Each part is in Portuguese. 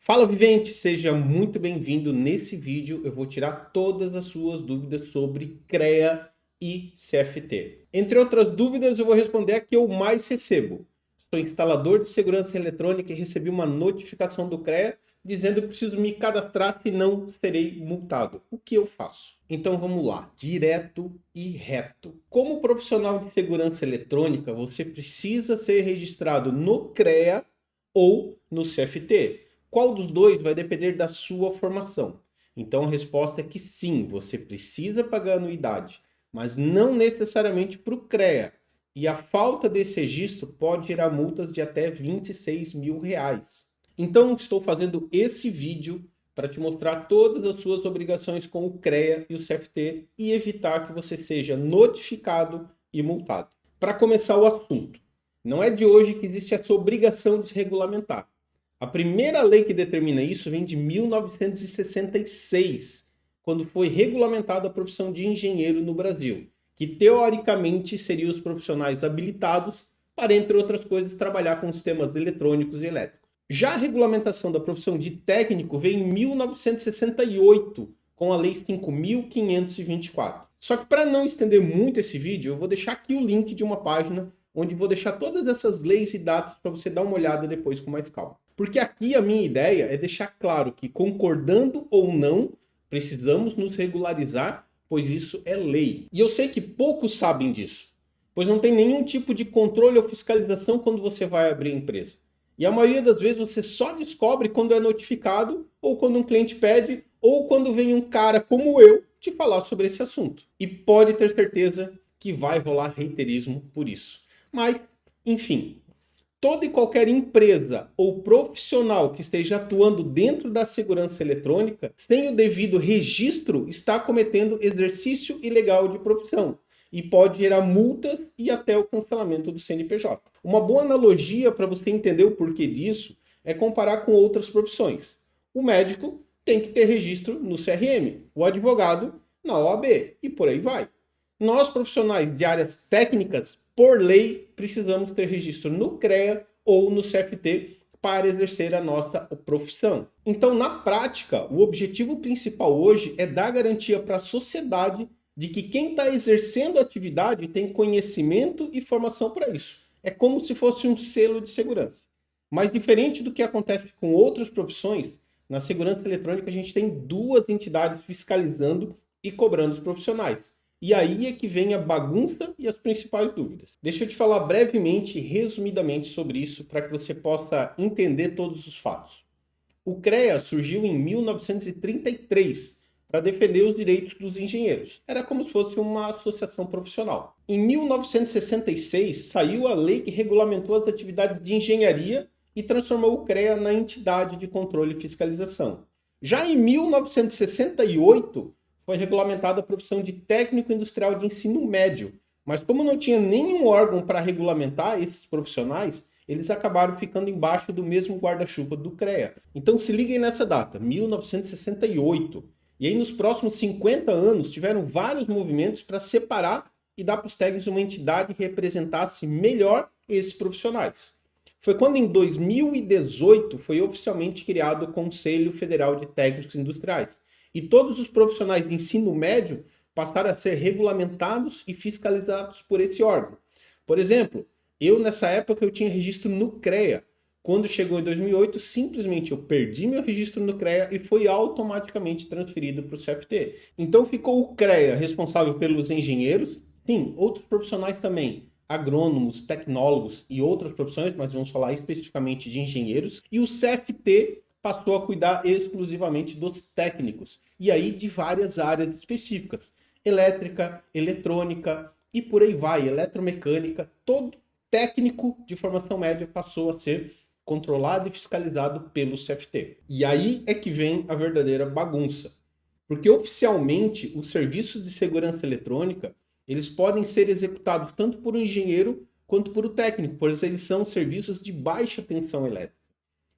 Fala vivente, seja muito bem-vindo. Nesse vídeo eu vou tirar todas as suas dúvidas sobre CREA e CFT. Entre outras dúvidas, eu vou responder a que eu mais recebo. Sou instalador de segurança eletrônica e recebi uma notificação do CREA dizendo que preciso me cadastrar, senão serei multado. O que eu faço? Então vamos lá, direto e reto. Como profissional de segurança eletrônica, você precisa ser registrado no CREA ou no CFT. Qual dos dois vai depender da sua formação? Então a resposta é que sim, você precisa pagar anuidade, mas não necessariamente para o CREA. E a falta desse registro pode gerar multas de até R$26 mil. Então estou fazendo esse vídeo para te mostrar todas as suas obrigações com o CREA e o CFT e evitar que você seja notificado e multado. Para começar o assunto, não é de hoje que existe essa obrigação de se regulamentar. A primeira lei que determina isso vem de 1966, quando foi regulamentada a profissão de engenheiro no Brasil, que teoricamente seriam os profissionais habilitados para, entre outras coisas, trabalhar com sistemas eletrônicos e elétricos. Já a regulamentação da profissão de técnico veio em 1968, com a Lei 5.524. Só que para não estender muito esse vídeo, eu vou deixar aqui o link de uma página onde vou deixar todas essas leis e datas para você dar uma olhada depois com mais calma. Porque aqui a minha ideia é deixar claro que, concordando ou não, precisamos nos regularizar, pois isso é lei. E eu sei que poucos sabem disso, pois não tem nenhum tipo de controle ou fiscalização quando você vai abrir a empresa. E a maioria das vezes você só descobre quando é notificado, ou quando um cliente pede, ou quando vem um cara como eu te falar sobre esse assunto. E pode ter certeza que vai rolar reiterismo por isso. Mas, enfim, toda e qualquer empresa ou profissional que esteja atuando dentro da segurança eletrônica, sem o devido registro, está cometendo exercício ilegal de profissão e pode gerar multas e até o cancelamento do CNPJ. Uma boa analogia para você entender o porquê disso é comparar com outras profissões. O médico tem que ter registro no CRM, o advogado na OAB e por aí vai. Nós, profissionais de áreas técnicas, por lei, precisamos ter registro no CREA ou no CFT para exercer a nossa profissão. Então, na prática, o objetivo principal hoje é dar garantia para a sociedade de que quem está exercendo a atividade tem conhecimento e formação para isso. É como se fosse um selo de segurança. Mas diferente do que acontece com outras profissões, na segurança eletrônica a gente tem duas entidades fiscalizando e cobrando os profissionais. E aí é que vem a bagunça e as principais dúvidas. Deixa eu te falar brevemente e resumidamente sobre isso para que você possa entender todos os fatos. O CREA surgiu em 1933 para defender os direitos dos engenheiros. Era como se fosse uma associação profissional. Em 1966 saiu a lei que regulamentou as atividades de engenharia e transformou o CREA na entidade de controle e fiscalização. Já em 1968 foi regulamentada a profissão de técnico industrial de ensino médio. Mas como não tinha nenhum órgão para regulamentar esses profissionais, eles acabaram ficando embaixo do mesmo guarda-chuva do CREA. Então se liguem nessa data, 1968. E aí nos próximos 50 anos tiveram vários movimentos para separar e dar para os técnicos uma entidade que representasse melhor esses profissionais. Foi quando em 2018 foi oficialmente criado o Conselho Federal de Técnicos Industriais. E todos os profissionais de ensino médio passaram a ser regulamentados e fiscalizados por esse órgão. Por exemplo, eu nessa época eu tinha registro no CREA. Quando chegou em 2008, simplesmente eu perdi meu registro no CREA e foi automaticamente transferido para o CFT. Então ficou o CREA responsável pelos engenheiros, sim, outros profissionais também, agrônomos, tecnólogos e outras profissões, mas vamos falar especificamente de engenheiros, e o CFT passou a cuidar exclusivamente dos técnicos, e aí de várias áreas específicas, elétrica, eletrônica e por aí vai, eletromecânica, todo técnico de formação média passou a ser controlado e fiscalizado pelo CFT. E aí é que vem a verdadeira bagunça, porque oficialmente os serviços de segurança eletrônica, eles podem ser executados tanto por um engenheiro quanto por um técnico, pois eles são serviços de baixa tensão elétrica.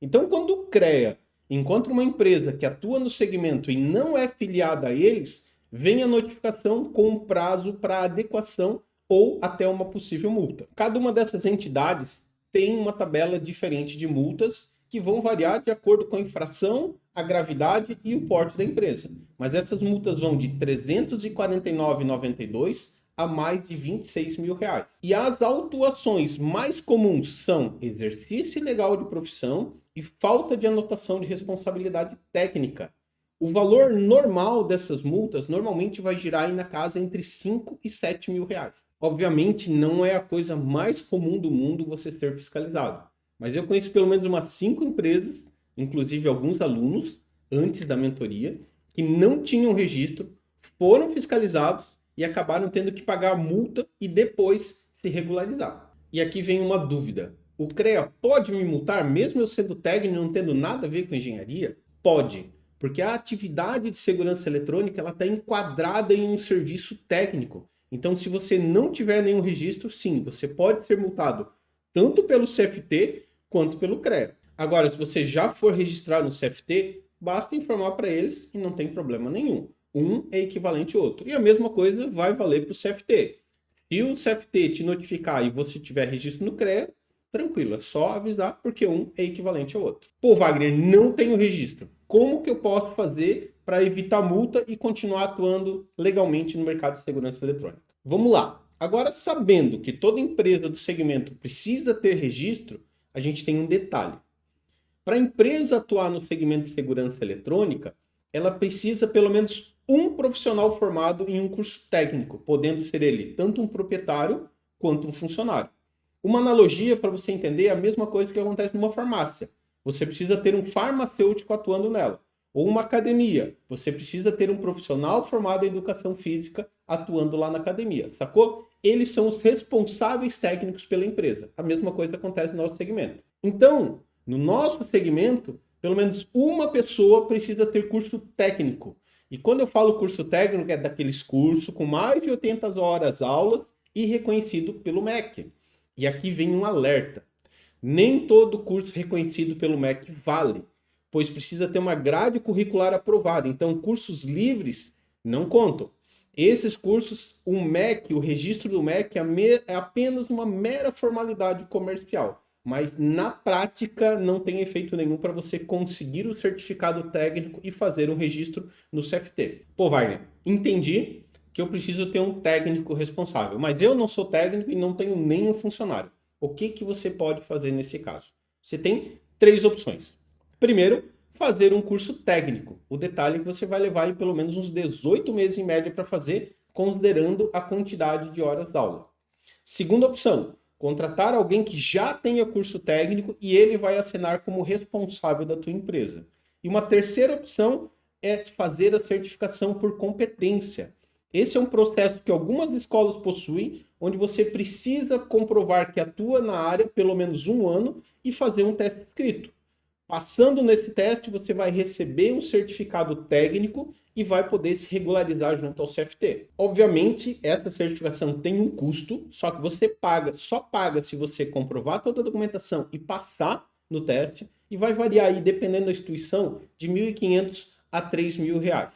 Então, quando o CREA encontra uma empresa que atua no segmento e não é filiada a eles, vem a notificação com um prazo para adequação ou até uma possível multa. Cada uma dessas entidades tem uma tabela diferente de multas que vão variar de acordo com a infração, a gravidade e o porte da empresa. Mas essas multas vão de R$ 349,92 a mais de R$ 26 mil. E as autuações mais comuns são exercício ilegal de profissão e falta de anotação de responsabilidade técnica. O valor normal dessas multas normalmente vai girar aí na casa entre 5 e 7 mil reais. Obviamente não é a coisa mais comum do mundo você ser fiscalizado, mas eu conheço pelo menos umas 5 empresas, inclusive alguns alunos, antes da mentoria, que não tinham registro, foram fiscalizados e acabaram tendo que pagar a multa e depois se regularizar. E aqui vem uma dúvida. O CREA pode me multar mesmo eu sendo técnico e não tendo nada a ver com engenharia? Pode, porque a atividade de segurança eletrônica está enquadrada em um serviço técnico. Então, se você não tiver nenhum registro, sim, você pode ser multado tanto pelo CFT quanto pelo CREA. Agora, se você já for registrar no CFT, basta informar para eles e não tem problema nenhum. Um é equivalente ao outro. E a mesma coisa vai valer para o CFT. Se o CFT te notificar e você tiver registro no CREA, tranquilo, é só avisar porque um é equivalente ao outro. Pô, Wagner, não tenho registro. Como que eu posso fazer para evitar multa e continuar atuando legalmente no mercado de segurança eletrônica? Vamos lá. Agora, sabendo que toda empresa do segmento precisa ter registro, a gente tem um detalhe. Para a empresa atuar no segmento de segurança eletrônica, ela precisa pelo menos um profissional formado em um curso técnico, podendo ser ele tanto um proprietário quanto um funcionário. Uma analogia para você entender é a mesma coisa que acontece numa farmácia. Você precisa ter um farmacêutico atuando nela. Ou uma academia. Você precisa ter um profissional formado em educação física atuando lá na academia. Sacou? Eles são os responsáveis técnicos pela empresa. A mesma coisa acontece no nosso segmento. Então, no nosso segmento, pelo menos uma pessoa precisa ter curso técnico. E quando eu falo curso técnico, é daqueles cursos com mais de 80 horas aulas e reconhecido pelo MEC. E aqui vem um alerta. Nem todo curso reconhecido pelo MEC vale, pois precisa ter uma grade curricular aprovada. Então, cursos livres não contam. Esses cursos, o MEC, o registro do MEC é apenas uma mera formalidade comercial, mas na prática não tem efeito nenhum para você conseguir o certificado técnico e fazer um registro no CFT. Pô, Wagner, entendi que eu preciso ter um técnico responsável, mas eu não sou técnico e não tenho nenhum funcionário. O que você pode fazer nesse caso? Você tem 3 opções. Primeiro, fazer um curso técnico. O detalhe é que você vai levar aí pelo menos uns 18 meses em média para fazer, considerando a quantidade de horas de aula. Segunda opção, contratar alguém que já tenha curso técnico e ele vai assinar como responsável da tua empresa. E uma terceira opção é fazer a certificação por competência. Esse é um processo que algumas escolas possuem, onde você precisa comprovar que atua na área pelo menos 1 ano e fazer um teste escrito. Passando nesse teste, você vai receber um certificado técnico e vai poder se regularizar junto ao CFT. Obviamente, essa certificação tem um custo, só que você só paga se você comprovar toda a documentação e passar no teste, e vai variar aí, dependendo da instituição, de R$ 1.500 a R$ 3.000.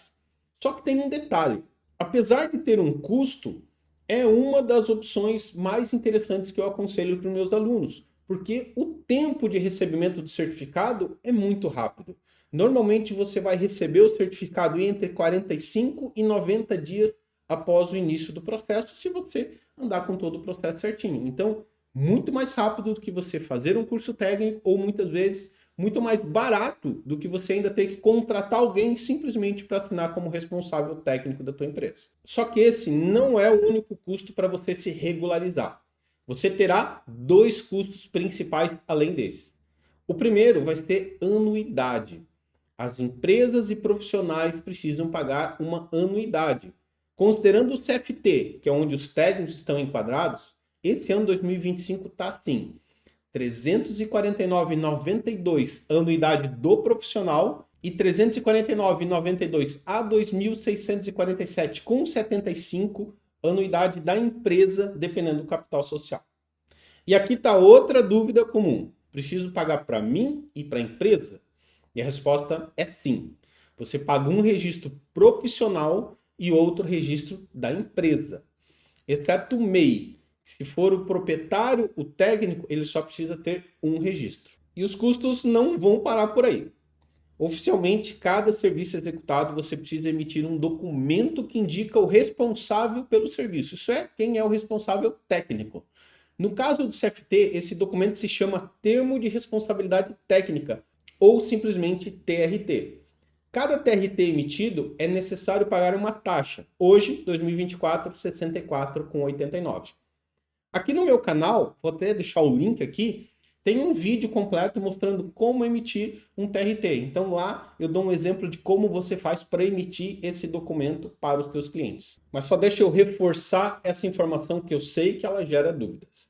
Só que tem um detalhe. Apesar de ter um custo, é uma das opções mais interessantes que eu aconselho para os meus alunos, porque o tempo de recebimento do certificado é muito rápido. Normalmente você vai receber o certificado entre 45 e 90 dias após o início do processo, se você andar com todo o processo certinho. Então, muito mais rápido do que você fazer um curso técnico, ou muitas vezes muito mais barato do que você ainda ter que contratar alguém simplesmente para assinar como responsável técnico da tua empresa. Só que esse não é o único custo para você se regularizar. Você terá 2 custos principais além desse. O primeiro vai ser anuidade. As empresas e profissionais precisam pagar uma anuidade. Considerando o CFT, que é onde os técnicos estão enquadrados, esse ano 2025 está assim: R$ 349,92 anuidade do profissional e R$ 349,92 a R$ 2.647,75 anuidade da empresa, dependendo do capital social. E aqui está outra dúvida comum. Preciso pagar para mim e para a empresa? E a resposta é sim. Você paga um registro profissional e outro registro da empresa. Exceto o MEI. Se for o proprietário, o técnico, ele só precisa ter um registro. E os custos não vão parar por aí. Oficialmente, cada serviço executado, você precisa emitir um documento que indica o responsável pelo serviço. Isso é, quem é o responsável técnico. No caso do CFT, esse documento se chama Termo de Responsabilidade Técnica, ou simplesmente TRT. Cada TRT emitido é necessário pagar uma taxa. Hoje, 2024, R$ 64,89. Aqui no meu canal, vou até deixar o link aqui, tem um vídeo completo mostrando como emitir um TRT. Então lá eu dou um exemplo de como você faz para emitir esse documento para os seus clientes. Mas só deixa eu reforçar essa informação que eu sei que ela gera dúvidas.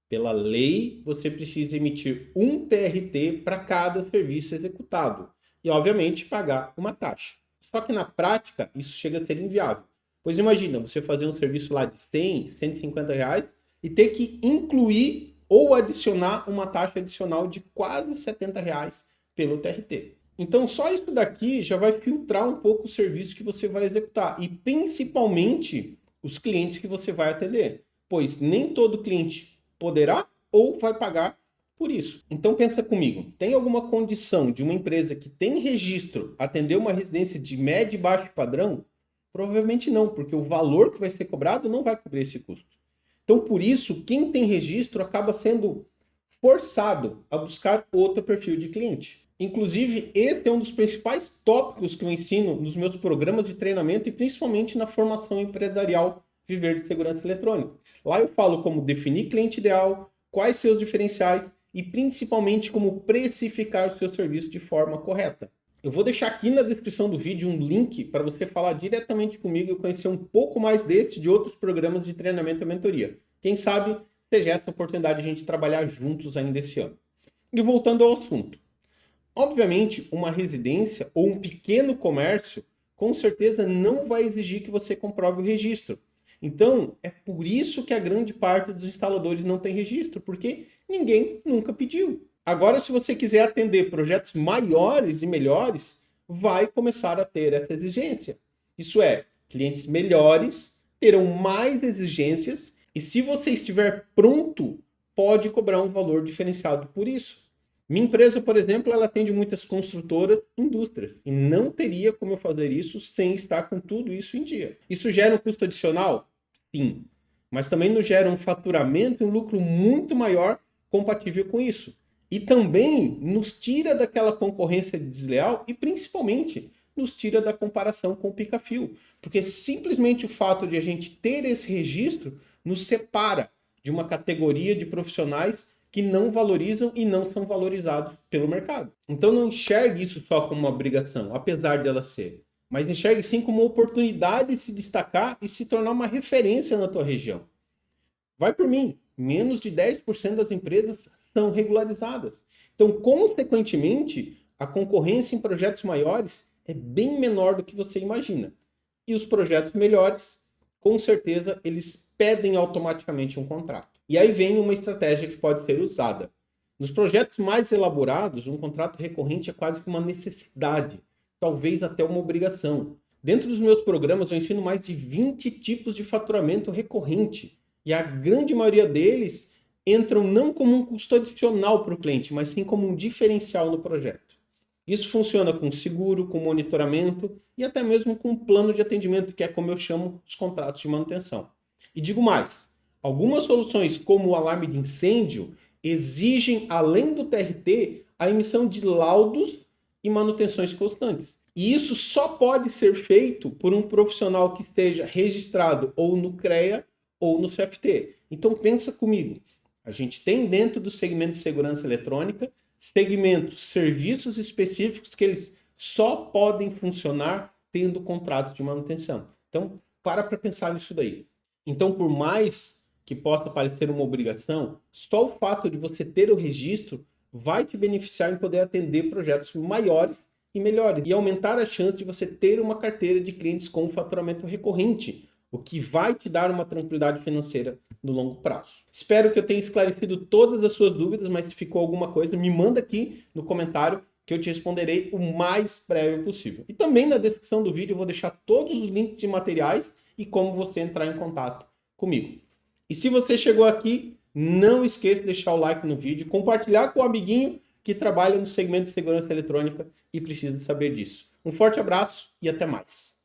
Pela lei, você precisa emitir um TRT para cada serviço executado e, obviamente, pagar uma taxa. Só que na prática, isso chega a ser inviável. Pois imagina, você fazer um serviço lá de 100, 150 reais e ter que incluir ou adicionar uma taxa adicional de quase 70 reais pelo TRT. Então, só isso daqui já vai filtrar um pouco o serviço que você vai executar e, principalmente, os clientes que você vai atender, pois nem todo cliente poderá ou vai pagar por isso. Então, pensa comigo, tem alguma condição de uma empresa que tem registro atender uma residência de médio e baixo padrão? Provavelmente não, porque o valor que vai ser cobrado não vai cobrir esse custo. Então, por isso, quem tem registro acaba sendo forçado a buscar outro perfil de cliente. Inclusive, esse é um dos principais tópicos que eu ensino nos meus programas de treinamento e principalmente na formação empresarial Viver de Segurança Eletrônica. Lá eu falo como definir cliente ideal, quais seus diferenciais e principalmente como precificar o seu serviço de forma correta. Eu vou deixar aqui na descrição do vídeo um link para você falar diretamente comigo e conhecer um pouco mais deste e de outros programas de treinamento e mentoria. Quem sabe seja essa oportunidade de a gente trabalhar juntos ainda esse ano. E voltando ao assunto. Obviamente, uma residência ou um pequeno comércio, com certeza não vai exigir que você comprove o registro. Então, é por isso que a grande parte dos instaladores não tem registro, porque ninguém nunca pediu. Agora, se você quiser atender projetos maiores e melhores, vai começar a ter essa exigência. Isso é, clientes melhores terão mais exigências e se você estiver pronto, pode cobrar um valor diferenciado por isso. Minha empresa, por exemplo, ela atende muitas construtoras e indústrias e não teria como eu fazer isso sem estar com tudo isso em dia. Isso gera um custo adicional? Sim, mas também nos gera um faturamento e um lucro muito maior compatível com isso. E também nos tira daquela concorrência desleal e principalmente nos tira da comparação com o pica-fio. Porque simplesmente o fato de a gente ter esse registro nos separa de uma categoria de profissionais que não valorizam e não são valorizados pelo mercado. Então não enxergue isso só como uma obrigação, apesar dela ser. Mas enxergue sim como uma oportunidade de se destacar e se tornar uma referência na tua região. Vai por mim, menos de 10% das empresas são regularizadas. Então, consequentemente, a concorrência em projetos maiores é bem menor do que você imagina. E os projetos melhores, com certeza, eles pedem automaticamente um contrato. E aí vem uma estratégia que pode ser usada. Nos projetos mais elaborados, um contrato recorrente é quase que uma necessidade, talvez até uma obrigação. Dentro dos meus programas, eu ensino mais de 20 tipos de faturamento recorrente. E a grande maioria deles entram não como um custo adicional para o cliente, mas sim como um diferencial no projeto. Isso funciona com seguro, com monitoramento e até mesmo com plano de atendimento, que é como eu chamo os contratos de manutenção. E digo mais, algumas soluções como o alarme de incêndio exigem, além do TRT, a emissão de laudos e manutenções constantes. E isso só pode ser feito por um profissional que esteja registrado ou no CREA ou no CFT. Então pensa comigo, a gente tem dentro do segmento de segurança eletrônica segmentos, serviços específicos que eles só podem funcionar tendo contratos de manutenção. Então para pensar nisso daí. Então por mais que possa parecer uma obrigação, só o fato de você ter o registro vai te beneficiar em poder atender projetos maiores e melhores e aumentar a chance de você ter uma carteira de clientes com faturamento recorrente, o que vai te dar uma tranquilidade financeira no longo prazo. Espero que eu tenha esclarecido todas as suas dúvidas, mas se ficou alguma coisa, me manda aqui no comentário que eu te responderei o mais breve possível. E também na descrição do vídeo eu vou deixar todos os links de materiais e como você entrar em contato comigo. E se você chegou aqui, não esqueça de deixar o like no vídeo, compartilhar com o amiguinho que trabalha no segmento de segurança eletrônica e precisa saber disso. Um forte abraço e até mais.